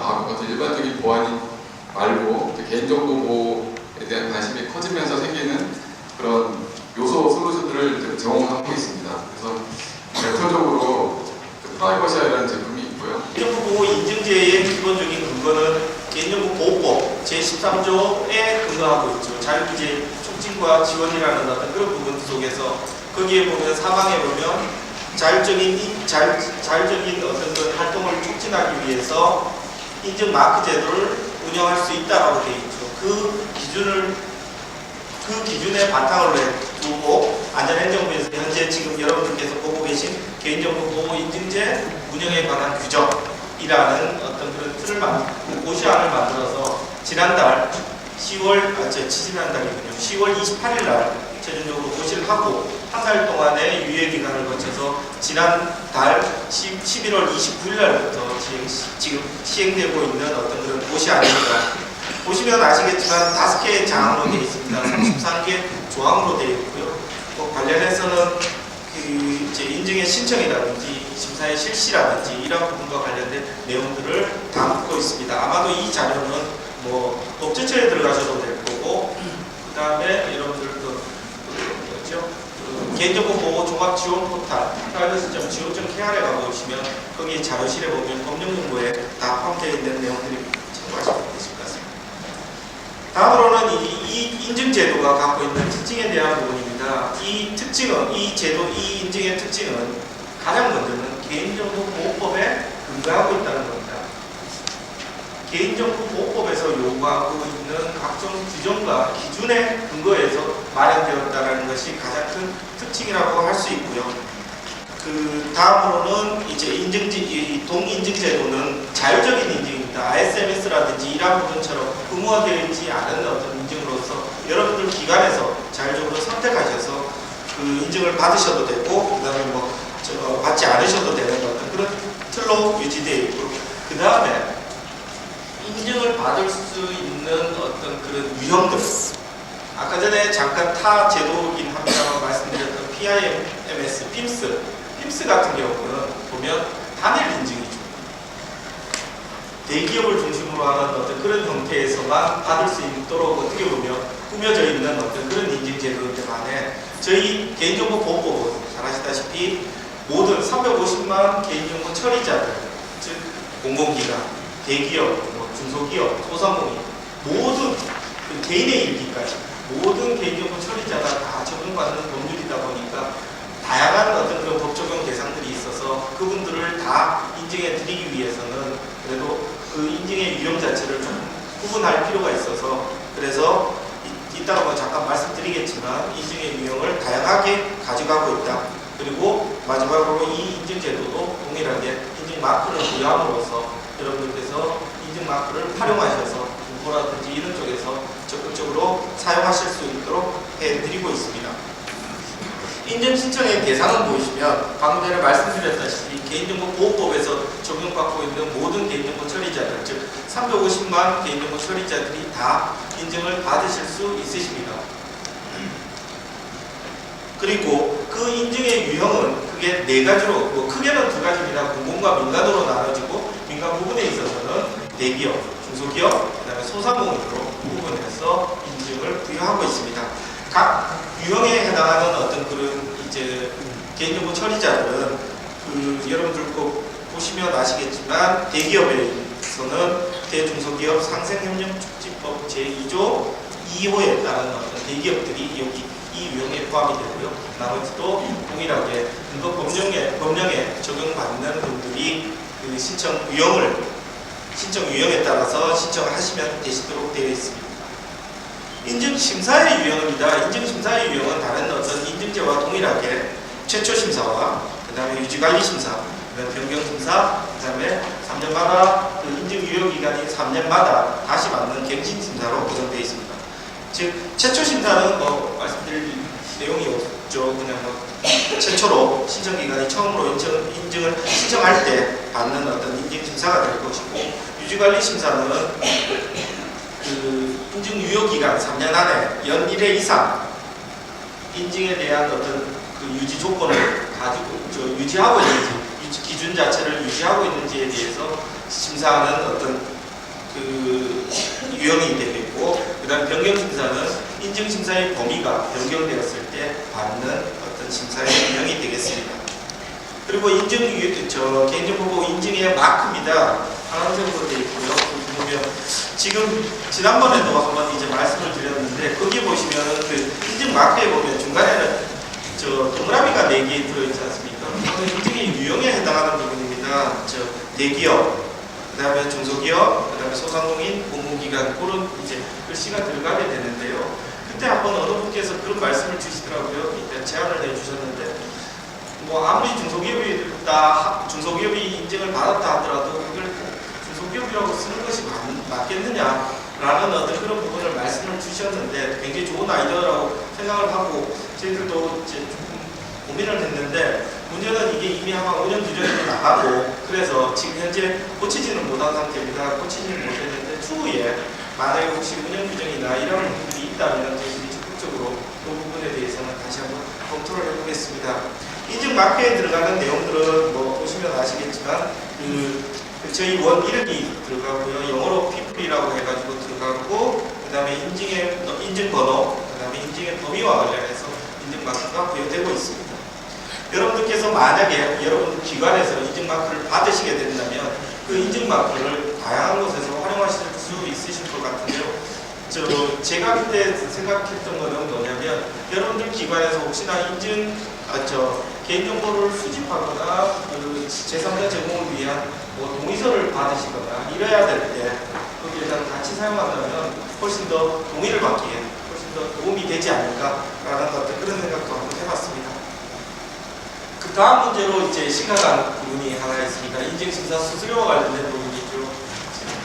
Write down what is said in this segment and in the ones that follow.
어떤 일반적인 보안이 말고 개인정보 보호에 대한 관심이 커지면서 생기는 그런 요소 솔루션들을 제공하고 있습니다. 그래서 대표적으로 프라이버시아라는 제품이 있고요. 개인정보 보호 인증제의 기본적인 근거는 개인정보 보호법 제13조에 근거하고 있죠. 자율규제 촉진과 지원이라는 어떤 그런 부분 속에서 거기에 보면 사방에 보면 자율적인 어떤 그 활동을 촉진하기 위해서 인증 마크 제도를 운영할 수 있다라고 되어 있죠. 그 기준에 바탕으로 두고 안전행정부에서 현재 지금 여러분들께서 보고 계신 개인정보 보호 인증제 운영에 관한 규정이라는 어떤 그런 틀을 고시안을 만들어서 지난달 10월 28일 날 최종적으로 고시를 하고 한 달 동안의 유예 기간을 거쳐서 지난달 11월 29일 날부터 지금 시행되고 있는 어떤 그런 고시안입니다. 보시면 아시겠지만 5개의 장으로 되어 있습니다. 33개 조항으로 되어 있고요. 관련해서는 이제 인증의 신청이라든지 심사의 실시라든지 이런 부분과 관련된 내용들을 담고 있습니다. 아마도 이 자료는 법제처에 들어가셔도 될 거고, 그 다음에 여러분들도 개인정보 보호 종합 지원 포탈 privacy.go.kr에 가보시면 거기 자료실에 보면 법령문고에 다 포함되어 있는 내용들이 참고하시면 되실 것 같습니다. 다음으로는 이 인증제도가 갖고 있는 특징에 대한 부분입니다. 이 인증의 특징은 가장 먼저는 개인정보 보호법에 근거하고 있다는 겁니다. 개인정보 보호법에서 요구하고 있는 각종 규정과 기준에 근거해서 마련되었다는 것이 가장 큰 특징이라고 할 수 있고요. 그 다음으로는 이제 동인증제도는 자율적인 인증입니다. ISMS라든지 이러한 부분처럼 의무화되어 있지 않은 어떤 인증으로서 여러분들 기관에서 자율적으로 선택하셔서 그 인증을 받으셔도 되고, 그 다음에 받지 않으셔도 되는 어떤 그런 틀로 유지되어 있고, 그 다음에 인증을 받을 수 있는 어떤 그런 유형들, 아까 전에 잠깐 타 제도이긴 합니다만 말씀드렸던 PIMS, PIMS 같은 경우는 보면 단일 인증이죠. 대기업을 중심으로 하는 어떤 그런 형태에서만 받을 수 있도록 어떻게 보면 꾸며져 있는 어떤 그런 인증 제도인데 반해 저희 개인정보 보호법은 잘 아시다시피 모든 350만 개인정보 처리자들, 즉 공공기관, 대기업, 중소기업, 소상공인, 모든 개인의 일기까지 모든 개인정보 처리자가 다 적용받는 법률이다 보니까 다양한 어떤 그런 법 적용 대상들이 있어서 그분들을 다 인증해 드리기 위해서는 그래도 그 인증의 유형 자체를 좀 구분할 필요가 있어서, 그래서 이따가 잠깐 말씀드리겠지만 인증의 유형을 다양하게 가져가고 있다. 그리고 마지막으로 이 인증제도도 동일하게 인증 마크를 부여함으로써 여러분들께서 인증 마크를 활용하셔서 정보라든지 이런 쪽에서 적극적으로 사용하실 수 있도록 해드리고 있습니다. 인증 신청의 대상은 보시면 방금 전에 말씀드렸다시피 개인정보 보호법에서 적용받고 있는 모든 개인정보 처리자들, 즉 350만 개인정보 처리자들이 다 인증을 받으실 수 있으십니다. 그리고 그 인증의 유형은 크게 4가지로, 크게는 2가지입니다. 공공과 민간으로 나눠지고, 민간 부분에 있어서는 대기업, 중소기업, 그 다음에 소상공인으로 구분해서 인증을 부여하고 있습니다. 각 유형에 해당하는 어떤 그런 이제 개인정보 처리자들은 여러분들 꼭 보시면 아시겠지만 대기업에서는 대중소기업 상생협력촉진법 제2조 2호에 따른 어떤 대기업들이 여기 이 유형에 포함이 되고요. 나머지도 동일하게 근거 법령에 적용받는 분들이 그 신청 유형에 따라서 신청하시면 되시도록 되어 있습니다. 인증심사의 유형입니다. 인증심사의 유형은 다른 어떤 인증제와 동일하게 최초심사와 그 다음에 유지관리심사, 그 다음에 변경심사, 그 다음에 3년마다 그 인증 유효기간이 3년마다 다시 받는 갱신심사로 구성되어 있습니다. 즉 최초심사는 말씀드릴 내용이 없죠. 그냥 최초로 신청기관이 처음으로 인증을 신청할 때 받는 어떤 인증심사가 될 것이고, 유지관리심사는 그 인증 유효기간 3년 안에 연 1회 이상 인증에 대한 어떤 그 유지 조건을 가지고 유지하고 있는지 기준 자체를 유지하고 있는지에 대해서 심사하는 어떤 그 유형이 되겠고, 그 다음 변경 심사는 인증 심사의 범위가 변경되었을 때 받는 어떤 심사의 유형이 되겠습니다. 그리고 개인정보 보호 인증의 마크입니다. 파란색으로 되어 있고요. 보면 지금 지난번에도 한번 이제 말씀을 드렸는데, 거기 보시면 그 인증 마크에 보면 중간에는 동그라미가 4개 들어있지 않습니까? 이거는 인증의 유형에 해당하는 부분입니다. 대기업, 그 다음에 중소기업, 그 다음에 소상공인, 공공기관, 그런 이제 글씨가 들어가게 되는데요. 그때 한번 어느 분께서 그런 말씀을 주시더라고요. 일단 제안을 해주셨는데, 뭐 아무리 중소기업이 인증을 받았다 하더라도 그걸 중소기업이라고 쓰는 것이 맞겠느냐라는 어떤 그런 부분을 말씀을 주셨는데, 굉장히 좋은 아이디어라고 생각을 하고 저희들도 이제 조금 고민을 했는데, 문제는 이게 이미 아마 5년 규정에도 나가고, 그래서 지금 현재 고치지는 못한 상태입니다. 고치지는 못했는데 추후에 만약에 혹시 운영 규정이나 이런 부분들이 있다면 저희들이 적극적으로 그 부분에 대해서는 다시 한번 검토를 해보겠습니다. 인증 마크에 들어가는 내용들은 뭐 보시면 아시겠지만 저희 원 이름이 들어가고요. 영어로 people이라고 해가지고 들어가고, 그 다음에 인증 번호, 그 다음에 인증의 범위와 관련해서 인증 마크가 부여되고 있습니다. 여러분들께서 만약에 여러분 기관에서 인증 마크를 받으시게 된다면 그 인증 마크를 다양한 곳에서 활용하실 수 있으실 것 같은데요. 제가 그때 생각했던 거는 뭐냐면, 여러분들 기관에서 혹시나 개인정보를 수집하거나 제3자 제공을 위한 동의서를 받으시거나 이래야 될 때 거기에다 같이 사용한다면 훨씬 더 동의를 받기에 훨씬 더 도움이 되지 않을까라는 어떤 그런 생각도 한번 해봤습니다. 그 다음 문제로 이제 심각한 부분이 하나 있습니다. 인증심사 수수료와 관련된 부분이죠.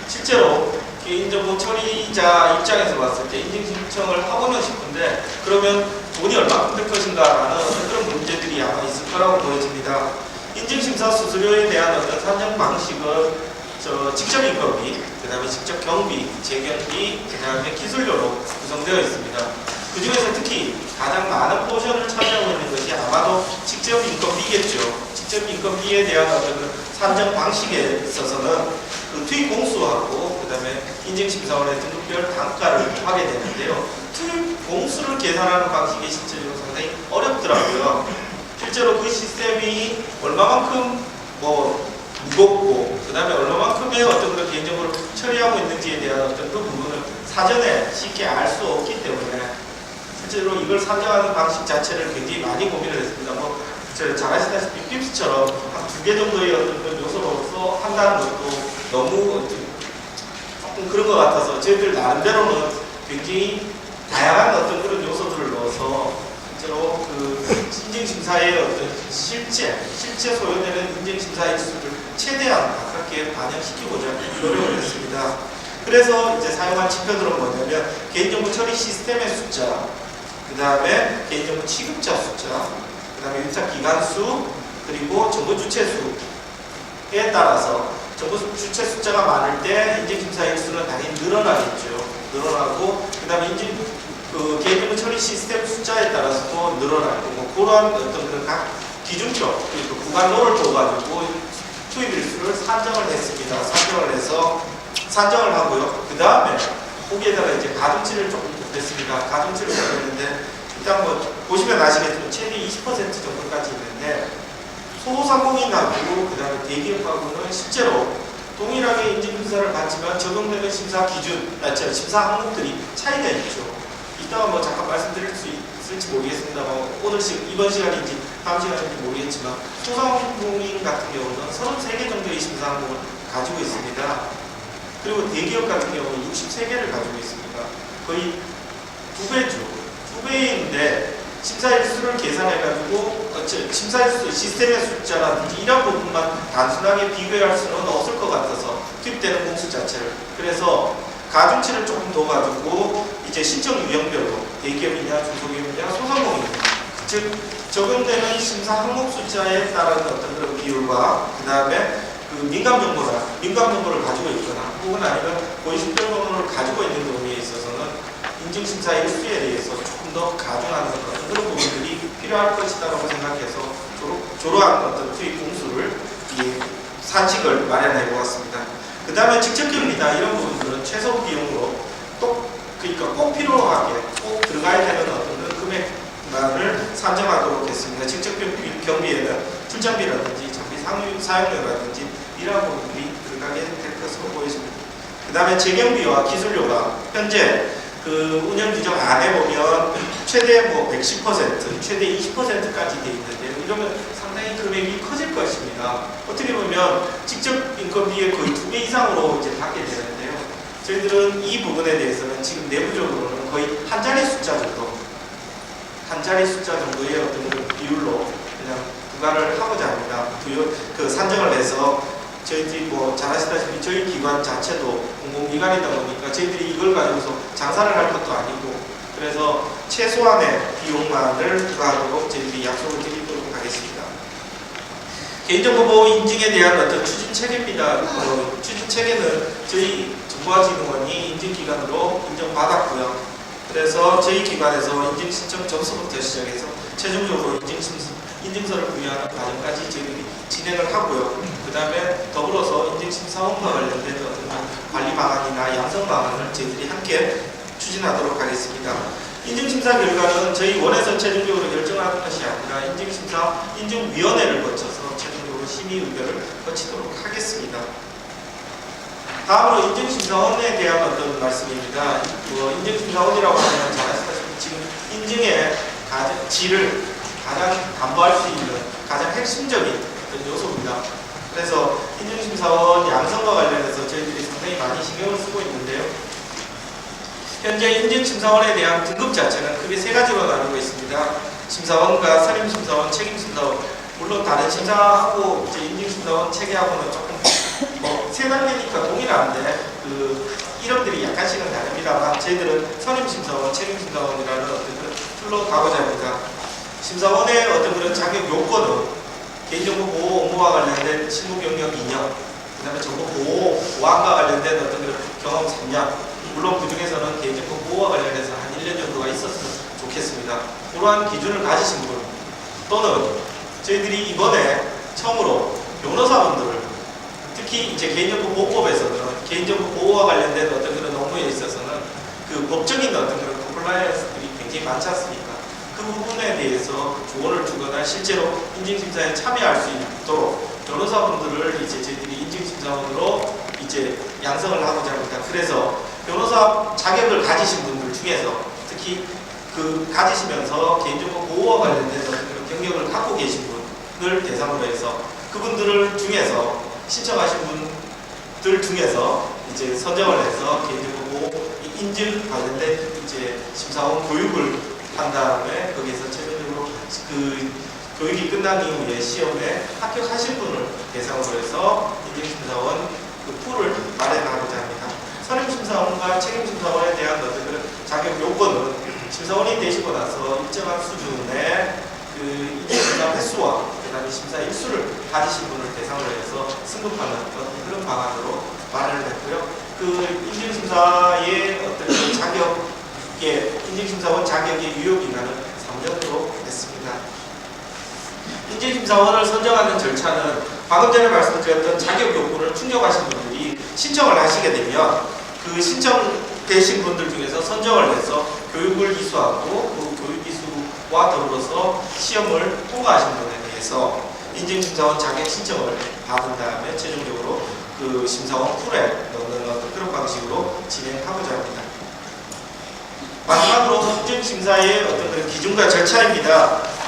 실제로 개인정보 처리자 입장에서 봤을 때 인증 신청을 하고는 싶은데, 그러면 돈이 얼마큼 들 것인가라는 그런 문제들이 아마 있을 거라고 보여집니다. 인증심사 수수료에 대한 어떤 산정 방식은 직접 인건비, 그 다음에 직접 경비, 재경비, 그 다음에 기술료로 구성되어 있습니다. 그 중에서 특히 가장 많은 포션을 차지하고 있는 것이 아마도 직접 인건비겠죠. 직접 인건비에 대한 어떤 산정 방식에 있어서는 그 투입 공수하고 그 다음에 인증심사원의 등급별 단가를 하게 되는데요. 투입 공수를 계산하는 방식이 실제로 상당히 어렵더라고요. 실제로 그 시스템이 얼마만큼 무겁고 그 다음에 얼마만큼의 어떤 그런 개인정보를 처리하고 있는지에 대한 어떤 그 부분을 사전에 쉽게 알 수 없기 때문에 실제로 이걸 산정하는 방식 자체를 굉장히 많이 고민을 했습니다. 잘 아시다시피 핍스처럼 한 2개 정도의 어떤 그런 요소로서 한다는 것도 너무 조금 그런 것 같아서 저희들 나름대로는 굉장히 다양한 어떤 그런 요소들을 넣어서 실제로 그 인증심사의 어떤 실제 소요되는 인증심사의 수를 최대한 가깝게 반영시키고자 노력을 했습니다. 그래서 이제 사용한 지표들은 뭐냐면 개인정보 처리 시스템의 숫자, 그 다음에 개인정보 취급자 숫자, 그 다음에 유착 기간 수, 그리고 정보 주체 수에 따라서 정보 주체 숫자가 많을 때 인증심사 일수는 당연히 늘어나겠죠. 늘어나고, 그 다음에 개인정보 처리 시스템 숫자에 따라서도 늘어나고, 그러한 어떤 그런 각 기준표, 그리고 구간로를 둬가지고 투입 일수를 산정을 했습니다. 산정을 하고요. 그 다음에 거기에다가 이제 가중치를 조금 곱했습니다. 가중치를 곱했는데, 일단 보시면 아시겠지만 최대 20% 정도까지 있는데, 소상공인하고 그 다음에 대기업하고는 실제로 동일하게 인증심사를 받지만 적용되는 심사 기준, 심사 항목들이 차이가 있죠. 이따가 잠깐 말씀드릴 수 있을지 모르겠습니다만, 이번 시간인지 다음 시간인지 모르겠지만, 소상공인 같은 경우는 33개 정도의 심사 항목을 가지고 있습니다. 그리고 대기업 같은 경우는 63개를 가지고 있습니다. 거의 2배죠. 2배인데, 심사일수를 계산해가지고 심사일수 시스템의 숫자라든지 이런 부분만 단순하게 비교할 수는 없을 것 같아서 투입되는 공수 자체를, 그래서 가중치를 조금 더 가지고 이제 신청 유형별로 대기업이냐 중소기업이냐 소상공인, 즉 적용되는 심사 항목 숫자에 따른 어떤 그런 비율과 그 다음에 그 민감 정보를 가지고 있거나 혹은 아니면 고위식별 번호를 가지고 있는 경우에 있어서는 인증심사 일수에 대해서 조금 더 가중하는 그런 부분들이 필요할 것이다라고 생각해서 조로한 어떤 투입 공수를 산식을 마련해 보았습니다. 그 다음에 직접경비나 이런 부분들은 최소 비용으로 그러니까 꼭 필요하게 꼭 들어가야 되는 어떤 금액만을 산정하도록 했습니다. 직접경비에는 출장비라든지 장비 사용료라든지 이러한 부분들이 들어가게 될 것으로 보여집니다. 그 다음에 재경비와 기술료가 현재 그 운영 규정 안에 보면 최대 110%, 최대 20%까지 되어 있는데요. 이러면 상당히 금액이 커질 것입니다. 어떻게 보면 직접 인건비의 거의 2배 이상으로 이제 받게 되는데요. 저희들은 이 부분에 대해서는 지금 내부적으로는 거의 한 자리 숫자 정도의 어떤 비율로 그냥 부과를 하고자 합니다. 그 산정을 해서 저희들이 잘 아시다시피 저희 기관 자체도 공공기관이다 보니까 저희들이 이걸 가지고서 장사를 할 것도 아니고 그래서 최소한의 비용만을 부과하도록 저희들이 약속을 드리도록 하겠습니다. 개인정보 인증에 대한 어떤 추진 체계입니다. 추진 체계는 저희 정보화진흥원이 인증기관으로 인정받았고요. 그래서 저희 기관에서 인증 신청 접수부터 시작해서 최종적으로 인증서를 부여하는 과정까지 저희들이 진행을 하고요. 그 다음에 더불어서 인증심사원과 관련된 어떤 관리 방안이나 양성 방안을 저희들이 함께 추진하도록 하겠습니다. 인증심사 결과는 저희 원에서 최종적으로 결정하는 것이 아니라 인증위원회를 거쳐서 최종적으로 심의 의결을 거치도록 하겠습니다. 다음으로 인증심사원에 대한 어떤 말씀입니다. 인증심사원이라고 하면 잘 아시다시피 지금 인증의 질을 가장 담보할 수 있는 가장 핵심적인 어떤 요소입니다. 그래서 인증심사원 양성과 관련해서 저희들이 상당히 많이 신경을 쓰고 있는데요. 현재 인증심사원에 대한 등급 자체는 크게 세 가지로 나누고 있습니다. 심사원과 선임심사원, 책임심사원. 물론 다른 심사하고 이제 인증심사원 체계하고는 조금 세 단계니까 동일한데 그 이름들이 약간씩은 다릅니다만 저희들은 선임심사원, 책임심사원이라는 어떤 그런 틀로 가고자 합니다. 심사원의 어떤 그런 자격 요건은 개인정보 보호 업무와 관련된 실무 경력 2년, 그 다음에 정보 보호 보안과 관련된 어떤 그런 경험 3년, 물론 그 중에서는 개인정보 보호와 관련해서 한 1년 정도가 있었으면 좋겠습니다. 그러한 기준을 가지신 분 또는 저희들이 이번에 처음으로 변호사분들을 특히 이제 개인정보 보호법에서는 개인정보 보호와 관련된 어떤 그런 업무에 있어서는 그 법적인 어떤 그런 컴플라이언스들이 굉장히 많지 않습니까? 그 부분에 대해서 조언을 주거나 실제로 인증심사에 참여할 수 있도록 변호사분들을 이제 저희들이 인증심사원으로 이제 양성을 하고자 합니다. 그래서 변호사 자격을 가지신 분들 중에서 특히 그 가지시면서 개인정보 보호와 관련된 어떤 그런 경력을 갖고 계신 분을 대상으로 해서 그분들을 중에서 신청하신 분들 중에서 이제 선정을 해서 개인정보 보호 인증 관련된 이제 심사원 교육을 한 다음에 거기에서 최종적으로 그 교육이 끝난 이후에 시험에 합격하신 분을 대상으로 해서 인증심사원 그 풀을 마련하고자 합니다. 선임심사원과 책임심사원에 대한 어떤 그런 자격 요건은 심사원이 되시고 나서 일정한 수준의 그 인증심사 횟수와 그 다음에 심사 일수를 가지신 분을 대상으로 해서 승급하는 그런 방안으로 마련을 했고요. 그 인증심사의 어떤 그 자격의 인증심사원 자격의 유효기간은 3년으로 했습니다. 인증심사원을 선정하는 절차는 방금 전에 말씀드렸던 자격 요건을 충족하신 분들이 신청을 하시게 되면 그 신청되신 분들 중에서 선정을 해서 교육을 이수하고 그 교육 이수와 더불어서 시험을 통과하신 분에 대해서 인증심사원 자격 신청을 받은 다음에 최종적으로 그 심사원 풀에 넣는 어떤 그런 방식으로 진행하고자 합니다. 마지막으로 인증심사의 어떤 그런 기준과 절차입니다.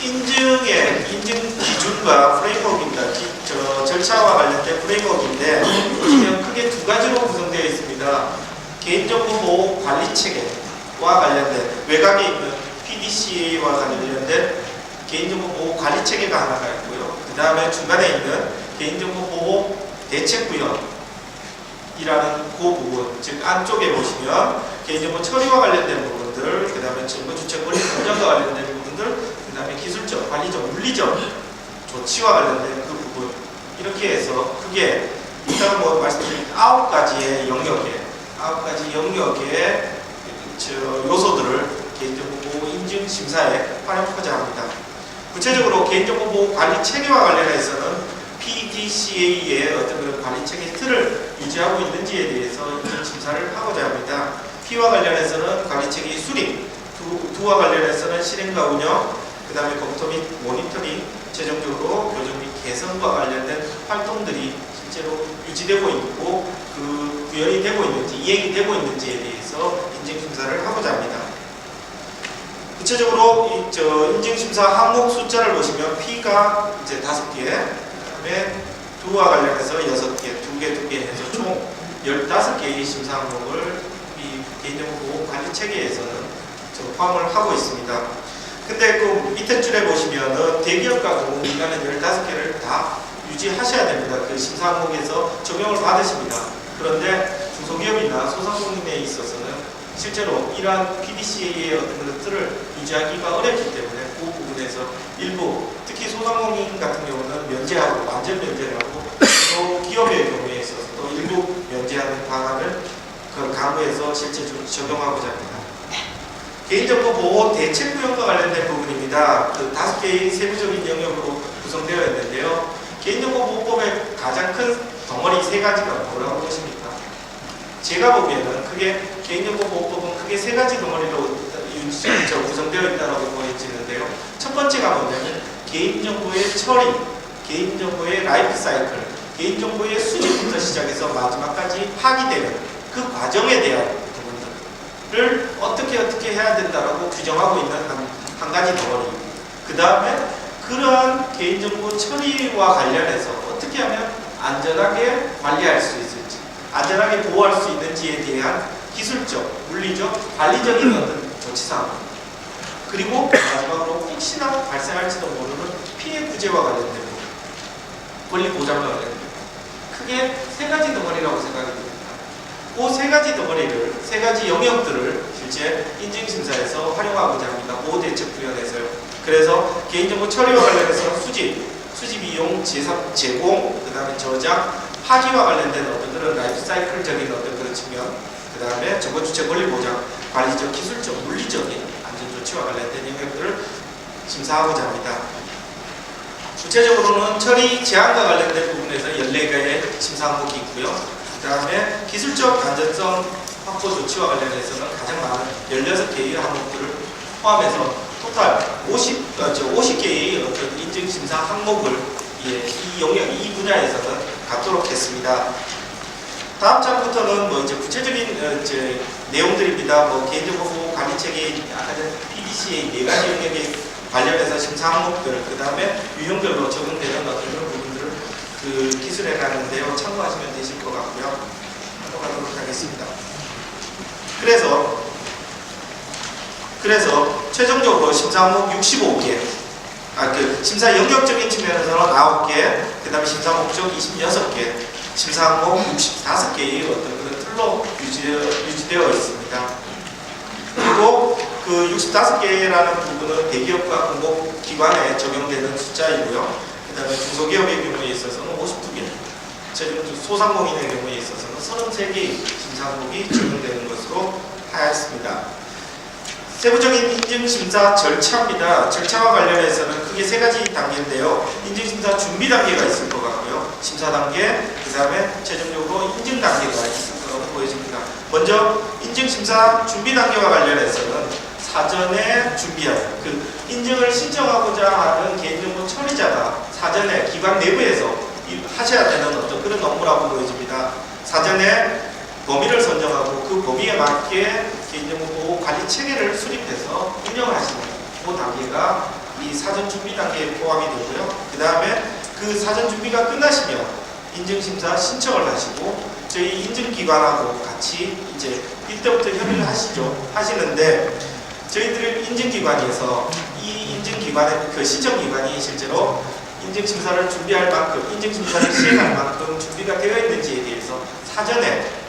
인증 기준과 프레임워크입니다. 절차와 관련된 프레임워크인데 보시면 크게 두 가지로 구성되어 있습니다. 개인정보 보호 관리 체계와 관련된 외곽에 있는 PDCA와 관련된 개인정보 보호 관리 체계가 하나가 있고요. 그 다음에 중간에 있는 개인정보 보호 대책위원이라는 그 부분, 즉 안쪽에 보시면 개인정보 처리와 관련된 부분들, 그 다음에 정보 주체 권리 선정과 관련된 부분들, 그 다음에 기술적, 관리적, 물리적 조치와 관련된 그 부분 이렇게 해서 크게 일단 말씀드린 9가지의 영역에 요소들을 개인정보 보호 인증 심사에 활용하고자 합니다. 구체적으로 개인정보 관리 체계와 관련해서는 PDCA의 어떤 그런 관리 체계 틀을 유지하고 있는지에 대해서 인증 심사를 하고자 합니다. P와 관련해서는 관리 체계 수립, D와 관련해서는 실행과 운영, 그 다음에 검토 및 모니터링, 최종적으로 교정 및 개선과 관련된 활동들이 실제로 유지되고 있고 그 구현이 되고 있는지, 이행이 되고 있는지에 대해서 인증심사를 하고자 합니다. 구체적으로 인증심사 항목 숫자를 보시면 P가 이제 5개, 그다음에 D와 관련해서 6개, 2개 해서 총 15개의 심사 항목을 이 개인정보 관리 체계에서는 포함을 하고 있습니다. 근데 그 밑에 줄에 보시면은 대기업과 공공기관은 15개를 다 유지하셔야 됩니다. 그 심사 항목에서 적용을 받으십니다. 그런데 중소기업이나 소상공인에 있어서는 실제로 이러한 PDCA의 어떤 그런 틀을 유지하기가 어렵기 때문에 그 부분에서 일부 특히 소상공인 같은 경우는 면제하고 완전 면제를 하고 또 기업의 경우에 있어서도 일부 면제하는 방안을 그 강구해서 실제 적용하고자 합니다. 개인정보 보호 대책 구현과 관련된 부분입니다. 그 5개의 세부적인 영역으로 구성되어 있는데요. 개인정보 보호법의 가장 큰 덩어리 3가지가 뭐라고 보십니까? 제가 보기에는 크게 개인정보 보호법은 크게 3가지 덩어리로 구성되어 있다고 보여지는데요. 첫 번째가 뭐냐면 개인정보의 처리, 개인정보의 라이프 사이클, 개인정보의 수집부터 시작해서 마지막까지 파기되는 그 과정에 대한 를 어떻게 해야 된다라고 규정하고 있는 한 가지 덩어리. 그 다음에 그러한 개인정보 처리와 관련해서 어떻게 하면 안전하게 관리할 수 있을지, 안전하게 보호할 수 있는지에 대한 기술적, 물리적, 관리적인 어떤 조치사항. 그리고 마지막으로 혹시나 발생할지도 모르는 피해 구제와 관련된 부분, 권리 보장과 관련된 부분. 크게 3가지 덩어리라고 생각이 됩니다. 그 3가지 덩어리를, 3가지 영역들을 실제 인증심사에서 활용하고자 합니다. 보호 대책 구현에서요. 그래서 개인정보 처리와 관련해서 수집 이용, 제공, 그 다음에 저장, 파기와 관련된 어떤 그런 라이프 사이클적인 어떤 그런 측면, 그 다음에 정보주체 권리 보장, 관리적, 기술적, 물리적인 안전조치와 관련된 영역들을 심사하고자 합니다. 구체적으로는 처리 제한과 관련된 부분에서 14개의 심사 항목이 있고요. 그 다음에 기술적 안전성 확보 조치와 관련해서는 가장 많은 16개의 항목들을 포함해서 토탈 50개의 어떤 인증심사 항목을 이 영역, 이 분야에서는 갖도록 했습니다. 다음 장부터는 뭐 이제 구체적인 내용들입니다. 뭐 개인정보 보호 관리 체계, 아까 전 PDCA 4가지 영역에 관련해서 심사 항목들, 그 다음에 유형별로 적용되는 어떤 그런 부분들을 기술해 가는데요. 참고하시면 되실 것 같고요. 넘어가도록 하겠습니다. 그래서 최종적으로 심사 항목 65개, 심사 영역적인 측면에서는 9개, 그 다음에 심사 목적 26개, 심사 항목 65개의 어떤 그런 틀로 유지되어 있습니다. 그리고 그 65개라는 부분은 대기업과 공공기관에 적용되는 숫자이고요. 그 다음에 중소기업의 경우에 있어서는 52개, 소상공인의 경우에 있어서는 33개의 심사 항목이 적용되는 것으로 하였습니다. 세부적인 인증심사 절차입니다. 절차와 관련해서는 크게 3가지 단계인데요. 인증심사 준비 단계가 있을 것 같고요. 심사 단계, 그 다음에 최종적으로 인증 단계가 있을 거라고 보여집니다. 먼저 인증심사 준비 단계와 관련해서는 사전에 준비하여 인증을 신청하고자 하는 개인정보 처리자가 사전에 기관 내부에서 하셔야 되는 어떤 그런 업무라고 보여집니다. 사전에 범위를 선정하고 그 범위에 맞게 개인정보 보호 관리 체계를 수립해서 운영을 하시는 그 단계가 이 사전 준비 단계에 포함이 되고요. 그 다음에 그 사전 준비가 끝나시면 인증심사 신청을 하시고 저희 인증기관하고 같이 이제 이때부터 협의를 하시는데 저희들 인증기관에서 이 인증기관의 그 신청기관이 실제로 인증심사를 준비할 만큼, 인증심사를 시행할 만큼 준비가 되어 있는지에 대해서 사전에